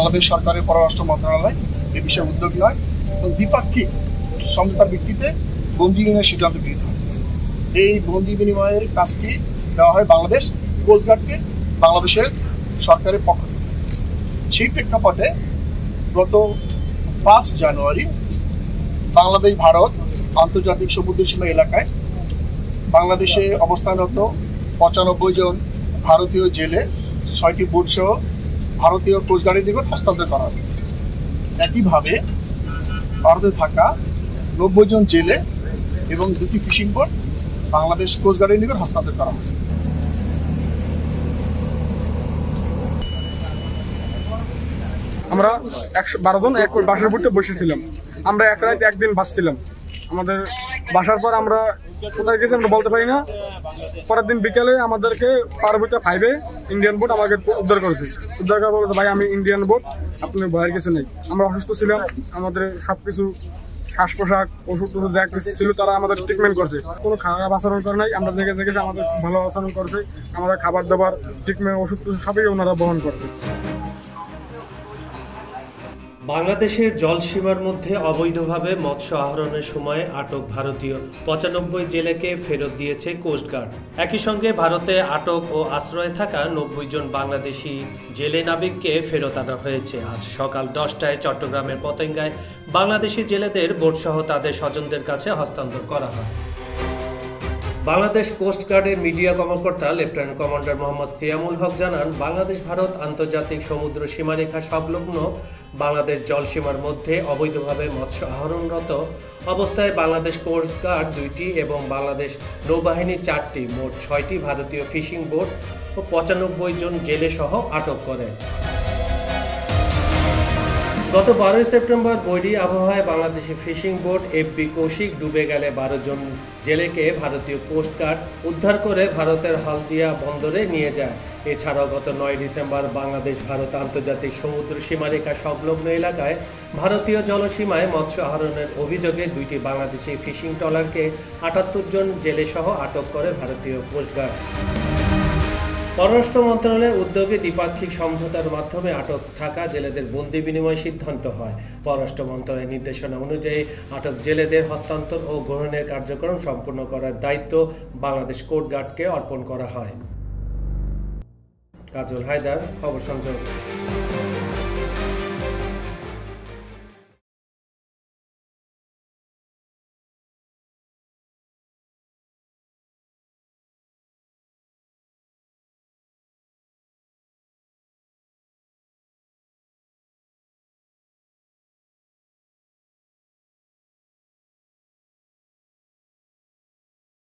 বাংলাদেশ সরকারের পররাষ্ট্র মন্ত্রণালয় এ বিষয়ে উদ্যোগ নয় এবং দ্বিপাক্ষিক সমঝোতার ভিত্তিতে বন্দি বিনিময়ের সিদ্ধান্ত গৃহীত হয়। এই বন্দি বিনিময়ের কাজটি দেওয়া হয় বাংলাদেশ কোস্টগার্ডকে বাংলাদেশের সরকারের পক্ষ থেকে। সেই প্রেক্ষাপটে গত 5 জানুয়ারি বাংলাদেশ ভারত আন্তর্জাতিক সমুদ্র সীমা এলাকায় বাংলাদেশে অবস্থানরত 95 জন ভারতীয় জেলে 6টি বোট সহ ভারতীয় কোস্টগার্ডের নিকট হস্তান্তর করা হয়। একইভাবে ভারতে থাকা 90 জন জেলে এবং 2টি ফিশিং বোট বাংলাদেশ কোস্টগার্ডের নিকট হস্তান্তর করা হয়েছে। আমরা 112 জন এক বাসার উপরে বসেছিলাম। আমরা এক রাত একদিন ভাসছিলাম। আমাদের বাসার পর আমরা কোথায় গেছি আমরা বলতে পারি না। পরের দিন বিকেলে আমাদেরকে পার্বত্য 5-এ ইন্ডিয়ান বোট আমাকে উদ্ধার করেছে। উদ্ধার করে বলেছে, ভাই আমি ইন্ডিয়ান বোট, আপনি ভয়ের কিছু নেই। আমরা অসুস্থ ছিলাম, আমাদের সবকিছু শ্বাস পোশাক ওষুধ টষুধ যা কিছু ছিল তারা আমাদের ট্রিটমেন্ট করছে। কোনো খারাপ আচরণ করে নাই। আমরা জেগে জেগেছি, আমাদের খুব ভালো আচরণ করছে। আমাদের খাবার দাবার ট্রিটমেন্ট ওষুধ টষুধ সবই ওনারা বহন করছে। বাংলাদেশের জলসীমার মধ্যে অবৈধভাবে মৎস্য আহরণের সময় আটক ভারতীয় 95 জেলেকে ফেরত দিয়েছে কোস্টগার্ড। একই সঙ্গে ভারতে আটক ও আশ্রয়ে থাকা 90 জন বাংলাদেশি জেলে নাবিককে ফেরত আনা হয়েছে। আজ সকাল 10টায় চট্টগ্রামের পতেঙ্গায় বাংলাদেশি জেলেদের বোটসহ তাদের স্বজনদের কাছে হস্তান্তর করা হয়। বাংলাদেশ কোস্টগার্ডের মিডিয়া কর্মকর্তা লেফটেন্যান্ট কমান্ডার মোহাম্মদ সিয়ামুল হক জানান, বাংলাদেশ ভারত আন্তর্জাতিক সমুদ্র সীমারেখা সংলগ্ন বাংলাদেশ জলসীমার মধ্যে অবৈধভাবে মৎস্য আহরণরত অবস্থায় বাংলাদেশ কোস্টগার্ড 2টি এবং বাংলাদেশ নৌবাহিনী 4টি মোট 6টি ভারতীয় ফিশিং বোট ও 95 জন জেলে সহ আটক করে। গত 12 সেপ্টেম্বর বৈরী আবহাওয়ায় Bangladeshi fishing boat FB Kaushik ডুবে গেলে 12 জন জেলেকে ভারতীয় কোস্টগার্ড উদ্ধার করে ভারতের হলদিয়া বন্দরে নিয়ে যায়। এছাড়াও গত 9 ডিসেম্বর বাংলাদেশ ভারত আন্তর্জাতিক সমুদ্র সীমারেখা সংলগ্ন এলাকায় ভারতীয় জলসীমায় মৎস্য আহরণের অভিযোগে 2টি বাংলাদেশি ফিশিং ট্রলারকে 78 জন জেলে সহ আটক করে ভারতীয় কোস্টগার্ড। পররাষ্ট্র মন্ত্রণালয়ের উদ্যোগে দ্বিপাক্ষিক সমঝোতার মাধ্যমে আটক থাকা জেলেদের বন্দি বিনিময় সিদ্ধান্ত হয়। পররাষ্ট্র মন্ত্রণালয়ের নির্দেশনা অনুযায়ী আটক জেলেদের হস্তান্তর ও গ্রহণের কার্যক্রম সম্পূর্ণ করার দায়িত্ব বাংলাদেশ কোস্টগার্ডকে অর্পণ করা হয়। কাজল হায়দার, খবর সংযোগ।